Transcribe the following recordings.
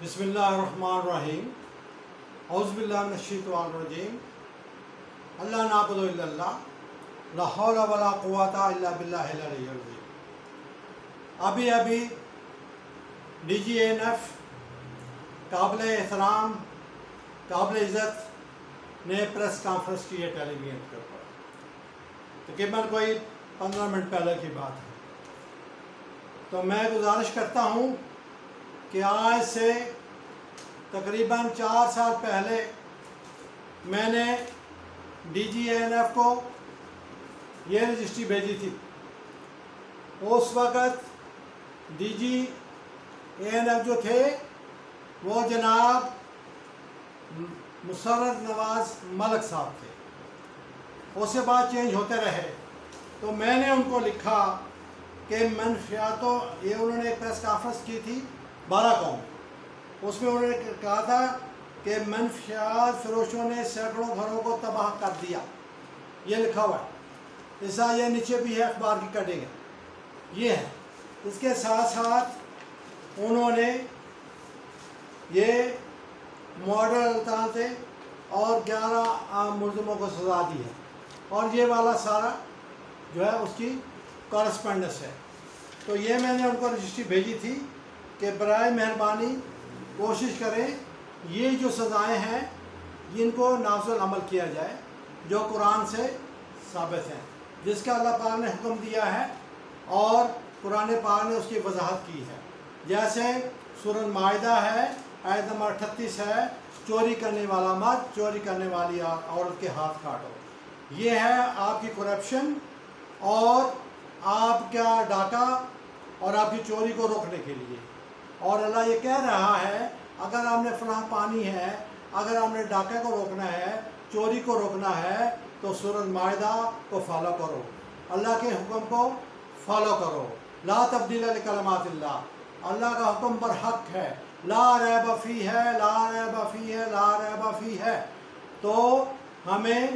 بسم اللہ الرحمن الرحیم اعوذ باللہ من الشیطان الرجیم اللہ نعبد الا اللہ لا حول ولا قوت الا باللہ العلی العظیم۔ ابھی ڈی جی این ایف قابل احترام قابل عزت نے پریس کانفرنس کی ہے ٹیلی ویژن کے اوپر، تقریباً کوئی 15 منٹ پہلے کی بات ہے۔ تو میں گزارش کرتا ہوں کہ آج سے تقریباً 4 سال پہلے میں نے ڈی جی این ایف کو یہ رجسٹری بھیجی تھی۔ اس وقت ڈی جی این ایف جو تھے وہ جناب مسرت نواز ملک صاحب تھے، اس کے بعد چینج ہوتے رہے۔ تو میں نے ان کو لکھا کہ منفیاتوں یہ انہوں نے ایک پریس کانفرنس کی تھی 12 قوم، اس میں انہوں نے کہا تھا کہ منفیات فروشوں نے سینکڑوں گھروں کو تباہ کر دیا، یہ لکھا ہوا ہے، ایسا یہ نیچے بھی ہے، اخبار کی کٹنگ ہے، یہ ہے۔ اس کے ساتھ ساتھ انہوں نے یہ ماڈل الطاف تھے اور 11 ملزموں کو سزا دی ہے، اور یہ والا سارا جو ہے اس کی کورسپونڈنس ہے۔ تو یہ میں نے ان کو رجسٹری بھیجی تھی کہ برائے مہربانی کوشش کریں یہ جو سزائیں ہیں ان کو نافذ العمل کیا جائے جو قرآن سے ثابت ہیں، جس کا اللہ پاک نے حکم دیا ہے اور قرآن پاک نے اس کی وضاحت کی ہے۔ جیسے سورۃ المائدہ ہے، آیت نمبر 38 ہے، چوری کرنے والا مت، چوری کرنے والی عورت کے ہاتھ کاٹو۔ یہ ہے آپ کی کرپشن اور آپ کا ڈاکہ اور آپ کی چوری کو روکنے کے لیے۔ اور اللہ یہ کہہ رہا ہے اگر آپ نے فلاح پانی ہے، اگر آپ نے ڈاکے کو روکنا ہے، چوری کو روکنا ہے تو سورۃ المائدہ کو فالو کرو، اللہ کے حکم کو فالو کرو۔ لا تبدیل لکلمات اللہ، اللہ کا حکم برحق ہے، لا ریب فیہ ہے، لا ریب فیہ ہے، لا ریب فیہ ہے۔ تو ہمیں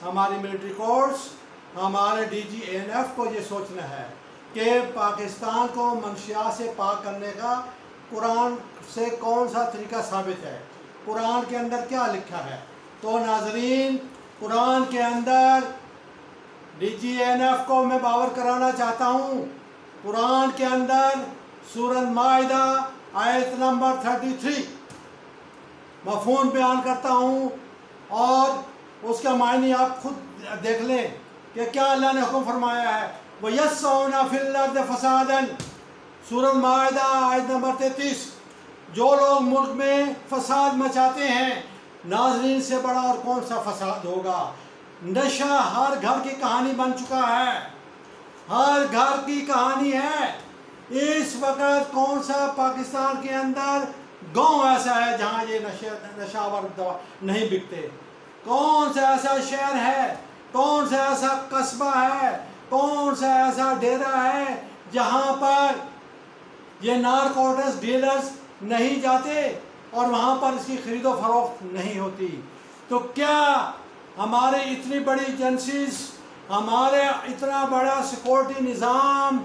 ہماری ملٹری کورٹس، ہمارے ڈی جی این ایف کو یہ سوچنا ہے کہ پاکستان کو منشیات سے پاک کرنے کا قرآن سے کون سا طریقہ ثابت ہے، قرآن کے اندر کیا لکھا ہے۔ تو ناظرین، قرآن کے اندر ڈی جی این ایف کو میں باور کرانا چاہتا ہوں، قرآن کے اندر سورۃ المائدہ آیت نمبر 33 مفہوم بیان کرتا ہوں، اور اس کا معنی آپ خود دیکھ لیں کہ کیا اللہ نے حکم فرمایا ہے۔ وَيَسْعُونَ فِي الْأَرْضِ فَسَادًا، سورۃ المائدہ آیت نمبر 33۔ جو لوگ ملک میں فساد مچاتے ہیں، ناظرین سے بڑا اور کون سا فساد ہوگا۔ نشہ ہر گھر کی کہانی بن چکا ہے، ہر گھر کی کہانی ہے۔ اس وقت کون سا پاکستان کے اندر گاؤں ایسا ہے جہاں یہ نشاور دوا نہیں بکتے؟ کون سا ایسا شہر ہے، کون سا ایسا قصبہ ہے، کون سا ایسا ڈیرہ ہے جہاں پر یہ نارکوٹکس ڈیلرز نہیں جاتے اور وہاں پر اس کی خرید و فروخت نہیں ہوتی؟ تو کیا ہمارے اتنی بڑی ایجنسیز، ہمارے اتنا بڑا سیکورٹی نظام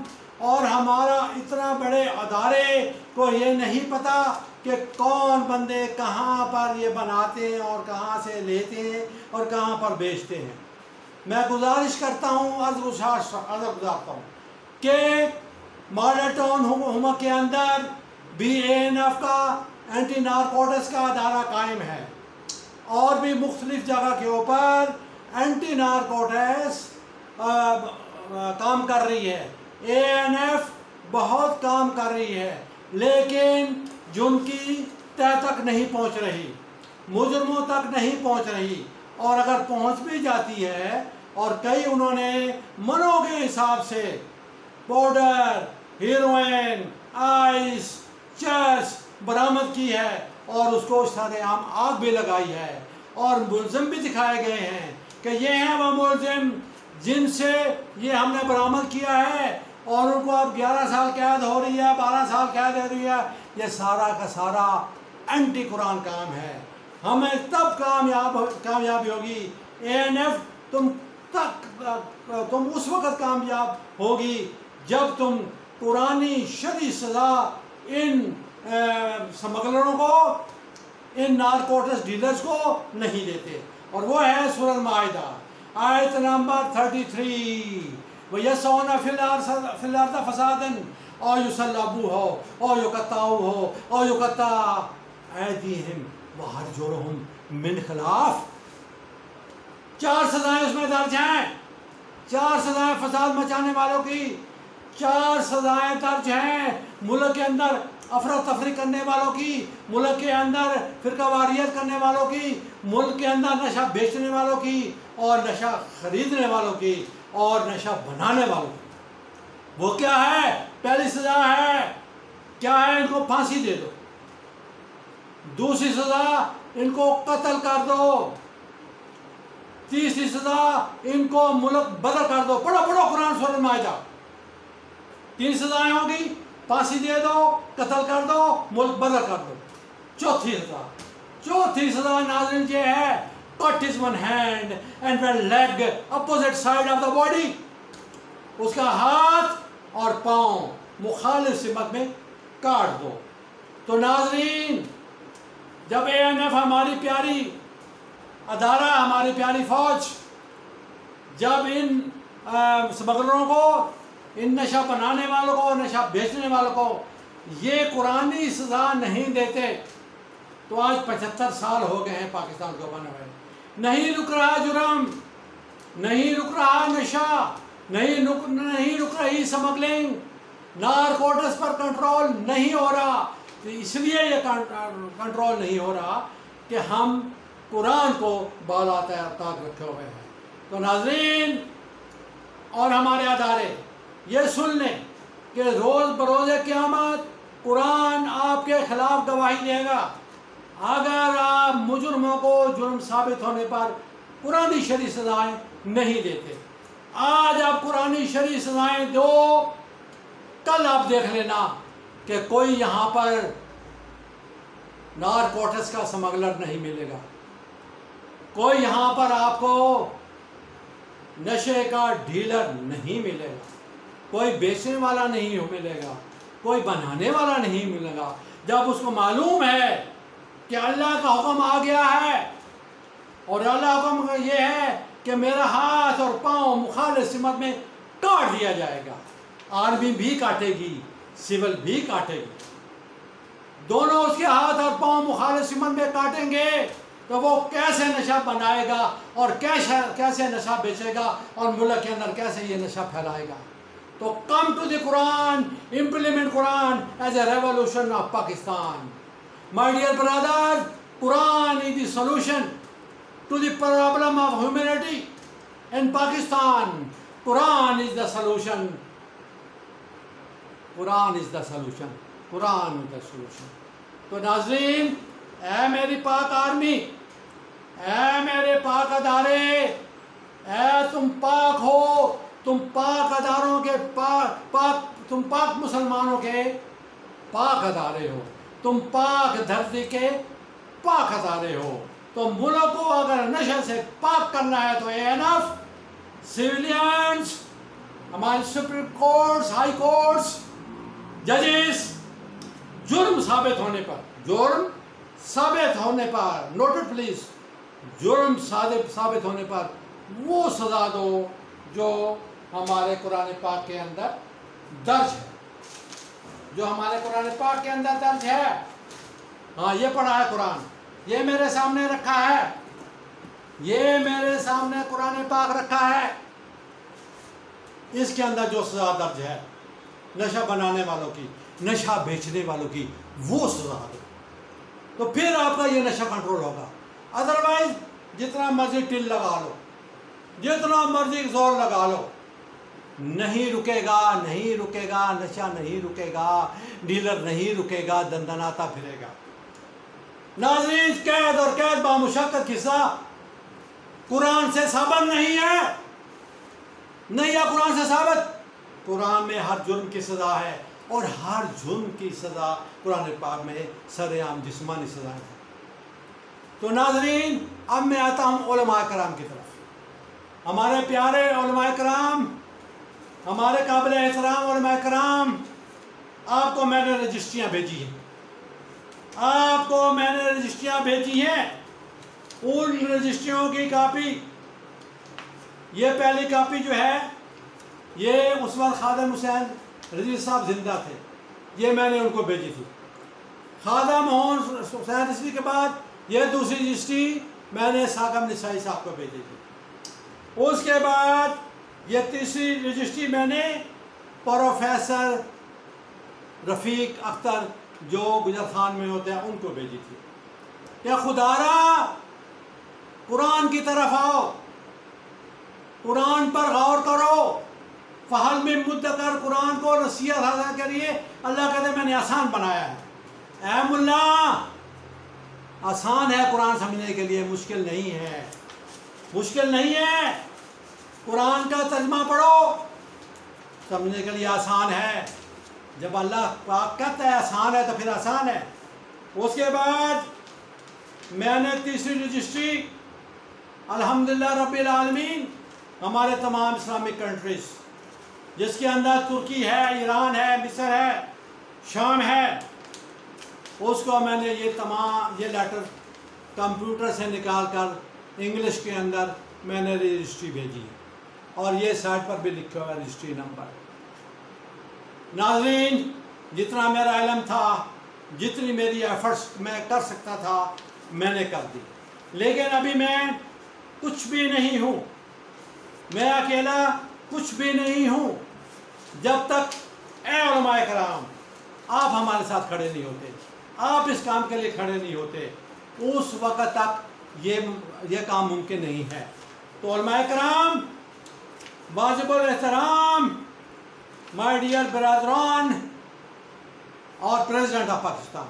اور ہمارا اتنا بڑے ادارے کو یہ نہیں پتہ کہ کون بندے کہاں پر یہ بناتے ہیں اور کہاں سے لیتے ہیں اور کہاں پر بیچتے ہیں؟ میں گزارش کرتا ہوں، عرض گزارتا ہوں کہ ماڈل ٹاؤن ہوما کے اندر بی این ایف کا اینٹی نارکوٹکس کا ادارہ قائم ہے، اور بھی مختلف جگہ کے اوپر اینٹی نارکوٹکس کام کر رہی ہے، اے این ایف بہت کام کر رہی ہے، لیکن جن کی تہ تک نہیں پہنچ رہی، مجرموں تک نہیں پہنچ رہی، اور اگر پہنچ بھی جاتی ہے، اور کئی انہوں نے منوں کے حساب سے پاؤڈر، ہیروئن، آئس، چرس برآمد کی ہے، اور اس کو سارے عام آگ بھی لگائی ہے، اور ملزم بھی دکھائے گئے ہیں کہ یہ ہیں وہ ملزم جن سے یہ ہم نے برآمد کیا ہے، اور ان کو اب 11 سال قید ہو رہی ہے، 12 سال قید ہو رہی ہے۔ یہ سارا کا سارا اینٹی قرآن کام ہے۔ ہمیں تب کامیابی ہوگی، اے این ایف تم اس وقت کامیاب ہوگی جب تم قرآنی شرعی سزا ان سمگلروں کو، ان نارکوٹس ڈیلرز کو نہیں دیتے. اور وہ ہے سورۃ المائدہ آیت نمبر 33. وَيَسْعَوْنَ فِي الْأَرْضِ فَسَادًا أَوْ يُصَلَّبُوهُ أَوْ يُقَطَّعُوهُ أَوْ يُقَطَّعَ أَيْدِيهِمْ وَأَرْجُلُهُم مِّنْ خِلَافٍ. 4 سزائیں اس میں درج ہیں. 4 سزائیں فساد مچانے والوں کی، 4 سزائیں درج ہیں ملک کے اندر افراتفری کرنے والوں کی، ملک کے اندر فرقہ واریت کرنے والوں کی، ملک کے اندر نشہ بیچنے والوں کی، اور نشہ خریدنے والوں کی، اور نشہ بنانے والوں کی. وہ کیا ہے؟ پہلی سزا ہے کیا ہے؟ ان کو پھانسی دے دو. دوسری سزا ان کو قتل کر دو. تیسری سزا ان کو ملک بدر کر دو. پڑھو قرآن سورۃ المائدہ. 3 سزائیں ہوں گی، پھانسی دے دو، قتل کر دو، ملک بدر کر دو. چوتھی سزا ناظرین یہ ہے cut his one hand and one leg opposite side of the body. اس کا ہاتھ اور پاؤں مخالف سمت میں کاٹ دو. تو ناظرین جب ANF ہماری پیاری ادارہ، ہماری پیاری فوج جب ان سمگلروں کو، ان نشہ بنانے والوں کو، نشہ بیچنے والوں کو یہ قرآنی سزا نہیں دیتے تو آج 75 سال ہو گئے ہیں پاکستان کو بنے ہوئے. نہیں رک رہا جرم، نہیں رک رہا نشہ، نہیں رک رہی سمگلنگ، نارکوٹس پر کنٹرول نہیں ہو رہا. اس لیے یہ کنٹرول نہیں ہو رہا کہ ہم قرآن کو بالا طاق رکھے ہوئے ہیں. تو ناظرین اور ہمارے ادارے یہ سن لیں کہ روز بروز قیامت قرآن آپ کے خلاف گواہی دے گا. اگر آپ مجرموں کو جرم ثابت ہونے پر قرآنی شرعی سزائیں نہیں دیتے، آج آپ قرآنی شرعی سزائیں دو، کل آپ دیکھ لینا کہ کوئی یہاں پر نارکوٹس کا سمگلر نہیں ملے گا، کوئی یہاں پر آپ کو نشے کا ڈیلر نہیں ملے گا، کوئی بیچنے والا نہیں ملے گا، کوئی بنانے والا نہیں ملے گا. جب اس کو معلوم ہے کہ اللہ کا حکم آ گیا ہے، اور اللہ کا حکم یہ ہے کہ میرا ہاتھ اور پاؤں مخالف سمت میں کاٹ دیا جائے گا. آرمی بھی کاٹے گی، سول بھی کاٹے گی، دونوں اس کے ہاتھ اور پاؤں مخالف سمت میں کاٹیں گے تو وہ کیسے نشہ بنائے گا اور کیسے نشہ بیچے گا اور ملک کے اندر کیسے یہ نشہ پھیلائے گا. تو come to the Quran, implement Quran as a revolution of Pakistan. My dear brothers, Quran is the solution to the problem of humanity in Pakistan. Quran is the solution. Quran is the solution. Quran is the solution. تو ناظرین، اے میری پاک army, اے میرے پاک ادارے، اے تم پاک ہو، تم پاک اداروں کے تم پاک مسلمانوں کے پاک ادارے ہو، تم پاک دھرتی کے پاک ادارے ہو. تو ملک کو اگر نشے سے پاک کرنا ہے تو ANF، سویلینز، ہمارے سپریم کورٹس، ہائی کورٹس، ججز جرم ثابت ہونے پر نوٹڈ پلیز، جرم ثابت ہونے پر وہ سزا دو جو ہمارے قرآن پاک کے اندر درج ہے، جو ہمارے قرآن پاک کے اندر درج ہے. ہاں یہ پڑھا ہے قرآن، یہ میرے سامنے رکھا ہے، یہ میرے سامنے قرآن پاک رکھا ہے. اس کے اندر جو سزا درج ہے نشہ بنانے والوں کی، نشہ بیچنے والوں کی، وہ سزا دو تو پھر آپ کا یہ نشہ کنٹرول ہوگا. ادروائز جتنا مرضی ٹل لگا لو، جتنا مرضی زور لگا لو، نہیں رکے گا، نہیں رکے گا، نشہ نہیں رکے گا، ڈیلر نہیں رکے گا، دندناتا پھرے گا. ناظرین، قید اور قید بامشقت قصہ قرآن سے ثابت نہیں ہے، نہیں ہے قرآن سے ثابت. قرآن میں ہر جرم کی سزا ہے، اور ہر جرم کی سزا قرآن پاک میں سر عام جسمانی سزا ہے. تو ناظرین، اب میں آتا ہوں علماء کرام کی طرف. ہمارے پیارے علماء کرام، ہمارے قابل احترام علماء کرام، آپ کو میں نے رجسٹریاں بھیجی ہیں. آپ کو میں نے رجسٹریاں بھیجی ہیں، ان رجسٹریوں کی کاپی، یہ پہلی کاپی جو ہے یہ اس وقت خادم حسین رضوی صاحب زندہ تھے، یہ میں نے ان کو بھیجی تھی۔ خادم حسین رضوی کے بعد یہ دوسری رجسٹری میں نے ساکم نسائی صاحب کو بھیجی تھی۔ اس کے بعد یہ تیسری رجسٹری میں نے پروفیسر رفیق اختر جو گجر خان میں ہوتے ہیں ان کو بھیجی تھی کہ خدا را قرآن کی طرف آؤ، قرآن پر غور کرو، فہل میں مدکر قرآن کو نصیحت حاصل کریے۔ اللہ کہتے ہیں میں نے آسان بنایا ہے۔ اے ملا، آسان ہے قرآن سمجھنے کے لیے، مشکل نہیں ہے، مشکل نہیں ہے۔ قرآن کا ترجمہ پڑھو، سمجھنے کے لیے آسان ہے۔ جب اللہ پاک کہتا ہے آسان ہے تو پھر آسان ہے۔ اس کے بعد میں نے تیسری رجسٹری الحمدللہ رب العالمین ہمارے تمام اسلامک کنٹریز، جس کے اندر ترکی ہے، ایران ہے، مصر ہے، شام ہے، اس کو میں نے یہ لیٹر کمپیوٹر سے نکال کر انگلش کے اندر میں نے رجسٹری بھیجی ہے، اور یہ سائٹ پر بھی لکھا ہوا ہے رجسٹری نمبر۔ ناظرین، جتنا میرا علم تھا، جتنی میری ایفرٹس میں کر سکتا تھا میں نے کر دی، لیکن ابھی میں کچھ بھی نہیں ہوں، میں اکیلا کچھ بھی نہیں ہوں۔ جب تک اے علماء کرام آپ ہمارے ساتھ کھڑے نہیں ہوتے، آپ اس کام کے لیے کھڑے نہیں ہوتے، اس وقت تک یہ کام ممکن نہیں ہے۔ تو علماء کرام، واجب الاحترام، مائی ڈیئر برادران اور president of Pakistan,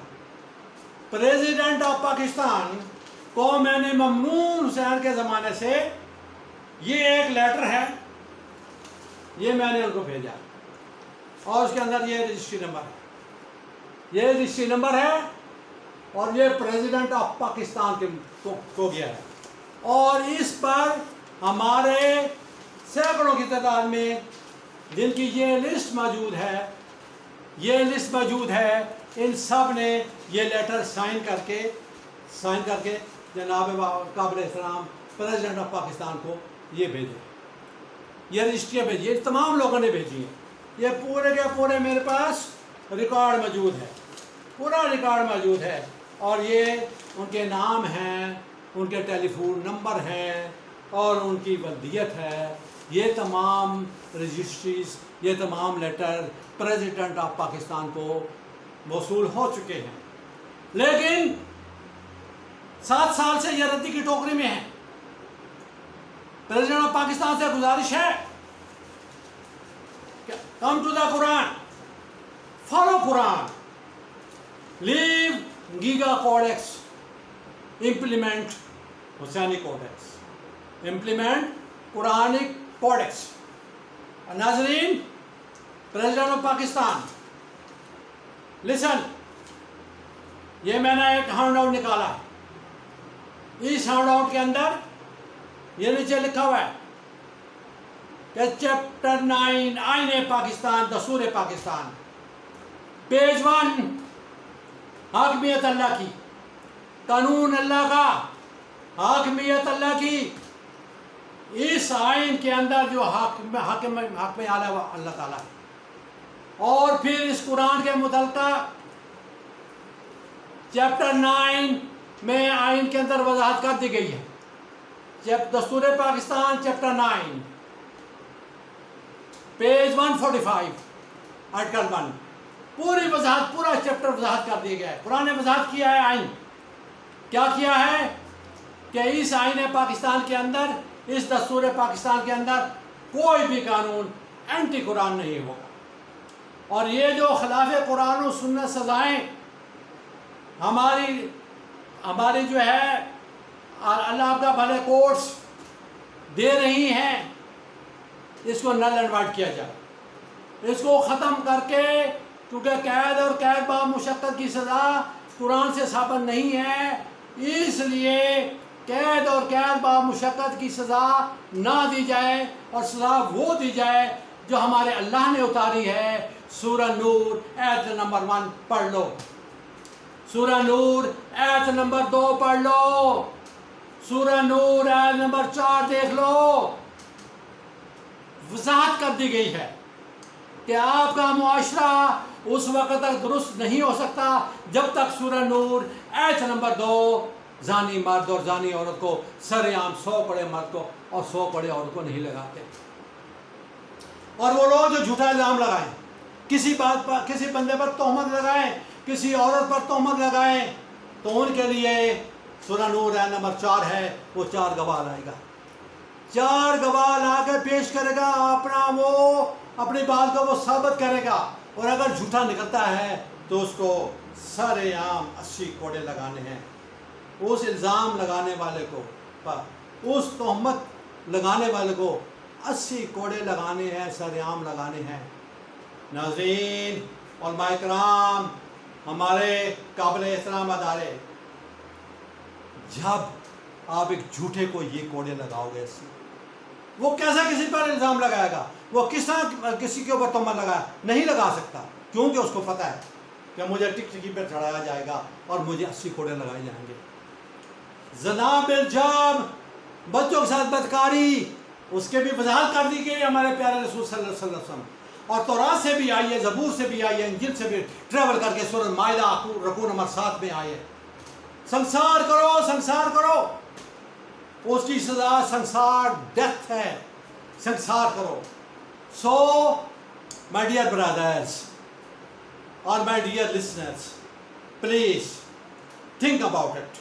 president of Pakistan کو میں نے ممنون حسین کے زمانے سے یہ ایک لیٹر ہے، یہ میں نے ان کو بھیجا، اور اس کے اندر یہ رجسٹری نمبر ہے، یہ رجسٹری نمبر ہے، اور یہ پریزیڈنٹ آف پاکستان کو گیا ہے، اور اس پر ہمارے سینکڑوں کی تعداد میں جن کی یہ لسٹ موجود ہے، ان سب نے یہ لیٹر سائن کر کے جناب قابل احترام پریزیڈنٹ آف پاکستان کو یہ بھیجے، یہ رجسٹریاں بھیجی، یہ تمام لوگوں نے بھیجی ہیں۔ یہ پورے کے پورے میرے پاس ریکارڈ موجود ہے، پورا ریکارڈ موجود ہے، اور یہ ان کے نام ہیں، ان کے ٹیلی فون نمبر ہیں، اور ان کی ولدیت ہے۔ یہ تمام رجسٹریز، یہ تمام لیٹر پریزیڈنٹ آف پاکستان کو موصول ہو چکے ہیں، لیکن 7 سال سے یہ ردی کی ٹوکری میں ہیں۔ پریزیڈنٹ آف پاکستان سے گزارش ہے کہ come to the Quran, follow Quran, leave گیگا codex, implement Hussaini codex, implement Quranic codex. ناظرین، پریزیڈنٹ آف پاکستان، لسن، یہ میں نے ایک ہینڈ آؤٹ نکالا ہے، اس ہینڈ آؤٹ کے اندر یہ نیچے لکھا ہوا ہے کہ چیپٹر 9 آئین پاکستان، دستور پاکستان، پیج 1، حاکمیت اللہ کی، قانون اللہ کا، حاکمیت اللہ کی۔ اس آئین کے اندر جو حاکم اعلیٰ ہے وہ اللہ تعالیٰ ہے، اور پھر اس قرآن کے متعلقہ چیپٹر 9 میں آئین کے اندر وضاحت کر دی گئی ہے۔ دستور پاکستان چیپٹر 9 پیج 145 آرٹیکل 1، پوری وضاحت، پورا چیپٹر وضاحت کر دیا گیا ہے۔ قرآن نے وضاحت کیا ہے، آئین کیا کیا ہے کہ اس آئین پاکستان کے اندر، اس دستور پاکستان کے اندر کوئی بھی قانون اینٹی قرآن نہیں ہوگا، اور یہ جو خلاف قرآن و سنت سزائیں ہماری جو ہے اللہ آپ کا بھلے کورٹس دے رہی ہیں، اس کو نل اینڈ وائڈ کیا جائے، اس کو ختم کر کے، کیونکہ قید اور قید با مشقت کی سزا قرآن سے ثابت نہیں ہے، اس لیے قید اور قید با مشقت کی سزا نہ دی جائے، اور سزا وہ دی جائے جو ہمارے اللہ نے اتاری ہے۔ سورہ نور آیت نمبر 1 پڑھ لو، سورہ نور آیت نمبر 2 پڑھ لو، سورہ نور آیت نمبر 4 دیکھ لو، وضاحت کر دی گئی ہے کہ آپ کا معاشرہ اس وقت تک درست نہیں ہو سکتا جب تک سورہ نور آیت نمبر 2 زانی مرد اور زانی عورت کو سر عام 100 پڑے مرد کو اور 100 پڑے عورت کو نہیں لگاتے۔ اور وہ لوگ جو جھوٹا الزام لگائیں، کسی بات پر، کسی بندے پر تہمت لگائیں، کسی عورت پر تہمت لگائیں، تو ان کے لیے سورہ نور آیت نمبر 4 ہے، وہ 4 گواہ لائے گا، 4 گواہ لا کے پیش کرے گا، اپنی بات کو وہ ثابت کرے گا، اور اگر جھوٹا نکلتا ہے تو اس کو سر عام 80 کوڑے لگانے ہیں، اس الزام لگانے والے کو، اس تہمت لگانے والے کو 80 کوڑے لگانے ہیں، سر عام لگانے ہیں۔ ناظرین، علماء کرام، ہمارے قابل احترام ادارے، جب آپ ایک جھوٹے کو یہ کوڑے لگاؤ گے، وہ کیسا کسی پر الزام لگائے گا؟ وہ کس طرح کسی کے اوپر تہمت لگایا؟ نہیں لگا سکتا، کیونکہ اس کو پتہ ہے کہ مجھے ٹکٹکی پر چڑھایا جائے گا اور مجھے 80 کوڑے لگائے جائیں گے۔ زنا بالجام، بچوں کے ساتھ بدکاری، اس کے بھی وضاحت کر دی گئی ہمارے پیارے رسول صلی اللہ علیہ وسلم، اور تورات سے بھی آئی ہے، زبور سے بھی آئی ہے، انجیل سے بھی ٹریول کر کے سورہ مائدہ رکوع نمبر 7 میں آئی ہے۔ سنسار کرو، سنسار کرو، اس کی سزا سنسار ڈیتھ ہے، سنسار کرو۔ سو مائی ڈیئر برادرز اور my dear listeners, please think about it,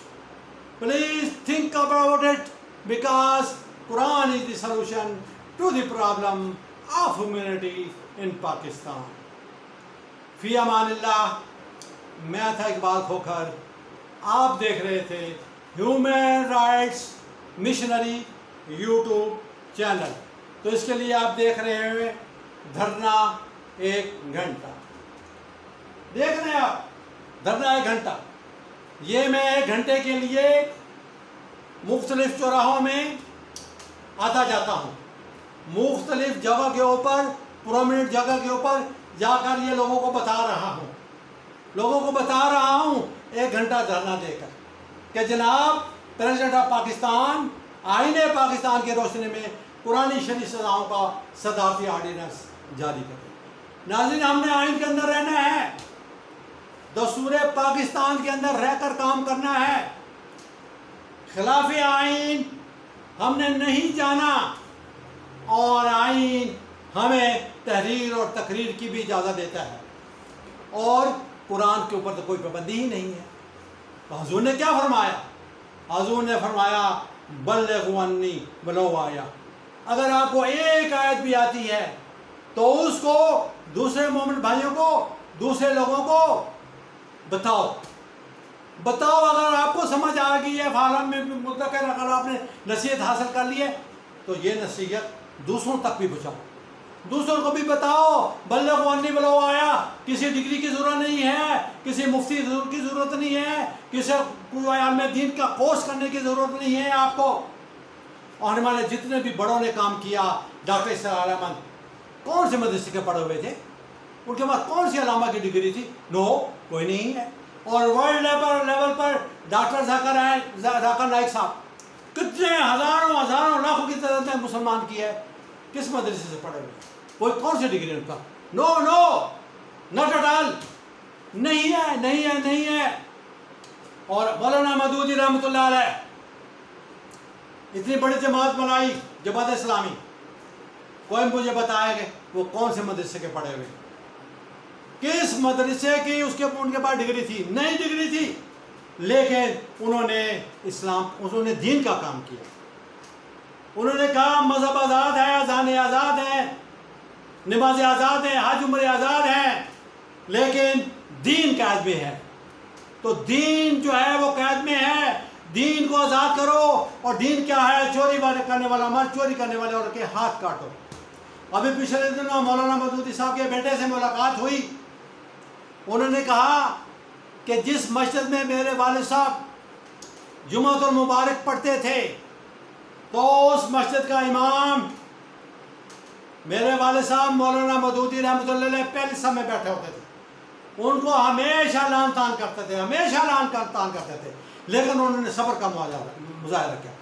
please think about it, because Quran is the solution to the problem of humanity in Pakistan. فی امان اللہ، میں تھا اقبال کھوکھر، آپ دیکھ رہے تھے human rights missionary YouTube channel. تو اس کے لیے آپ دیکھ رہے ہیں دھرنا 1 گھنٹہ، دیکھ رہے ہیں آپ دھرنا 1 گھنٹہ۔ یہ میں 1 گھنٹے کے لیے مختلف چوراہوں میں آتا جاتا ہوں، مختلف جگہ کے اوپر، پرومیننٹ جگہ کے اوپر جا کر یہ لوگوں کو بتا رہا ہوں 1 گھنٹہ دھرنا دے کر کہ جناب پریزیڈنٹ آف پاکستان آئین پاکستان کی روشنی میں قرآن شریف سزاؤں کا صدارتی آرڈیننس جاری کرے۔ ناظرین، ہم نے آئین کے اندر رہنا ہے، دستور پاکستان کے اندر رہ کر کام کرنا ہے، خلاف آئین ہم نے نہیں جانا، اور آئین ہمیں تحریر اور تقریر کی بھی اجازت دیتا ہے، اور قرآن کے اوپر تو کوئی پابندی ہی نہیں ہے۔ تو حضور نے کیا فرمایا؟ حضور نے فرمایا بلغوا عنی ولو آیا، اگر آپ کو ایک آیت بھی آتی ہے تو اس کو دوسرے مومن بھائیوں کو، دوسرے لوگوں کو بتاؤ۔ اگر آپ کو سمجھ آ گئی ہے، فارم میں مطلق ہے، اگر آپ نے نصیحت حاصل کر لی ہے تو یہ نصیحت دوسروں تک بھی پہنچاؤ، دوسروں کو بھی بتاؤ۔ بلغوا عنی ولو آیا، کسی ڈگری کی ضرورت نہیں ہے، کسی مفتی کی ضرورت نہیں ہے، کسی کوئی عالم دین کا کورس کرنے کی ضرورت نہیں ہے آپ کو۔ اور ہمارے جتنے بھی بڑوں نے کام کیا، ڈاکٹر اسرار احمد کون سے مدرسے کے پڑھے ہوئے تھے؟ ان کے پاس کون سی علامہ کی ڈگری تھی؟ نو، کوئی نہیں ہے۔ اور ورلڈ لیول پر ڈاکٹر ذاکر نائک صاحب کتنے ہزاروں لاکھوں کی تعداد میں مسلمان کی ہے، کس مدرسے سے پڑھے ہوئے؟ کوئی کون سی ڈگری ان کا؟ نو، ناٹ ایٹ آل، نہیں ہے۔ اور مولانا مودودی رحمۃ اللہ علیہ اتنی بڑی جماعت بنائی، جماعت اسلامی، کوئی مجھے بتائے کہ وہ کون سے مدرسے کے پڑھے ہوئے، کس مدرسے کی ان کے پاس ڈگری تھی؟ نہیں ڈگری تھی، لیکن انہوں نے دین کا کام کیا۔ انہوں نے کہا مذہب آزاد ہے، اذان آزاد ہے، نماز آزاد ہے، حج عمرے آزاد ہیں، لیکن دین قید میں ہے۔ تو دین جو ہے وہ قید میں ہے، دین کو آزاد کرو۔ اور دین کیا ہے؟ چوری کرنے والا مرد، چوری کرنے والے عورت کے ہاتھ کاٹو۔ ابھی پچھلے دنوں مولانا مودودی صاحب کے بیٹے سے ملاقات ہوئی، انہوں نے کہا کہ جس مسجد میں میرے والد صاحب جمعۃ المبارک پڑھتے تھے، تو اس مسجد کا امام میرے والد صاحب مولانا مودودی رحمۃ اللہ علیہ پہلے صف میں بیٹھے ہوتے تھے، ان کو ہمیشہ لعن طعن کرتے تھے، ہمیشہ لعن طعن کرتے تھے، لیکن انہوں نے صبر کا مظاہرہ کیا۔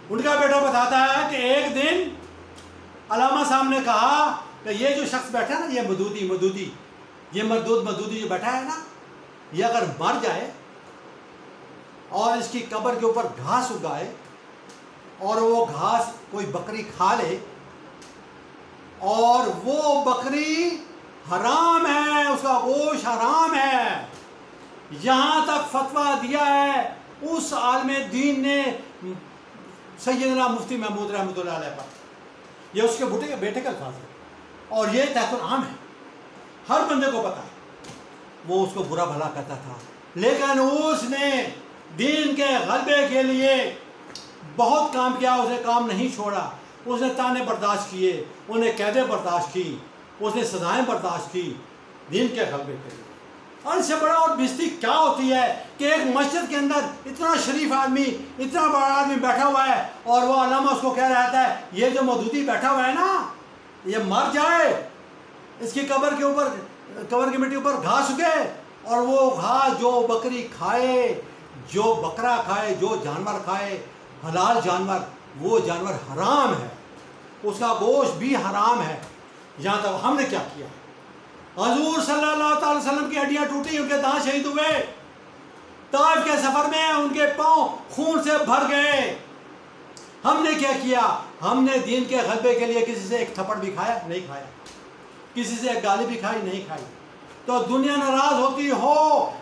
ان کا بیٹا بتاتا ہے کہ ایک دن علامہ صاحب نے کہا کہ یہ جو شخص بیٹھا ہے نا، یہ مودودی یہ مودودی جو بیٹھا ہے نا، یہ اگر مر جائے اور اس کی قبر کے اوپر گھاس اگائے اور وہ گھاس کوئی بکری کھا لے اور وہ بکری حرام ہے، اس کا گوشت حرام ہے، یہاں تک فتویٰ دیا ہے اس عالم دین نے سیدنا مفتی محمود رحمۃ اللہ علیہ پر۔ یہ اس کے بیٹے کا الفاظ ہے اور یہ تحت العام ہے، ہر بندے کو پتا ہے۔ وہ اس کو برا بھلا کرتا تھا، لیکن اس نے دین کے غلبے کے لیے بہت کام کیا، اسے کام نہیں چھوڑا، اس نے تانے برداشت کیے، انہیں قیدیں برداشت کی، اس نے سزائیں برداشت کی دین کے غلبے کے لیے۔ اور اس سے بڑا اور بےزتی کیا ہوتی ہے کہ ایک مسجد کے اندر اتنا شریف آدمی، اتنا بڑا آدمی بیٹھا ہوا ہے اور وہ علامہ اس کو کہہ رہتا ہے یہ جو مودودی بیٹھا ہوا ہے نا، یہ مر جائے، اس کی قبر کی مٹی اوپر گھاس اگے اور وہ گھاس جو بکری کھائے، جو بکرا کھائے، جو جانور کھائے، حلال جانور، وہ جانور حرام ہے، اس کا گوشت بھی حرام ہے۔ یہاں تک ہم نے کیا کیا؟ حضور صلی اللہ تعالی وسلم کی ہڈیاں ٹوٹی، ان کے دانت شہید ہوئے، طائف کے سفر میں ان کے پاؤں خون سے بھر گئے۔ ہم نے کیا کیا؟ ہم نے دین کے غلبے کے لیے کسی سے ایک تھپڑ بھی کھایا؟ نہیں کھایا۔ کسی سے ایک گالی بھی کھائی؟ نہیں کھائی۔ تو دنیا ناراض ہوتی ہو،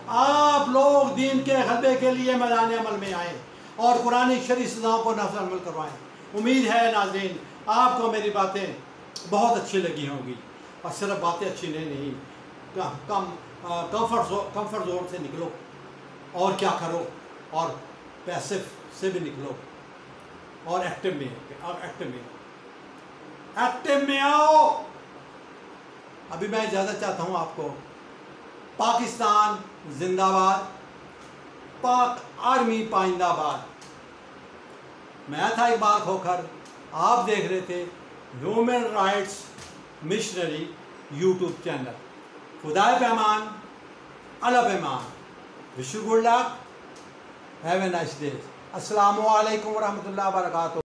آپ لوگ دین کے غلبے کے لیے میدان عمل میں آئیں اور قرآن شرعی سزاؤں کو نافذ عمل کروائیں۔ امید ہے ناظرین آپ کو میری باتیں بہت اچھی لگی ہوں گی، اور صرف باتیں اچھی نہیں، کمفرٹ زون سے نکلو اور کیا کرو، اور پیسو سے بھی نکلو اور ایکٹیو میں آؤ۔ ابھی میں اجازت چاہتا ہوں آپ کو۔ پاکستان زندہ باد، پاک آرمی پائندہ باد۔ میں تھا اقبال کھوکھر، آپ دیکھ رہے تھے human rights missionary YouTube channel. خدائے پیمان، اللہ پیمان، wish you good luck, have a nice day. السلام علیکم ورحمۃ اللہ وبرکاتہ۔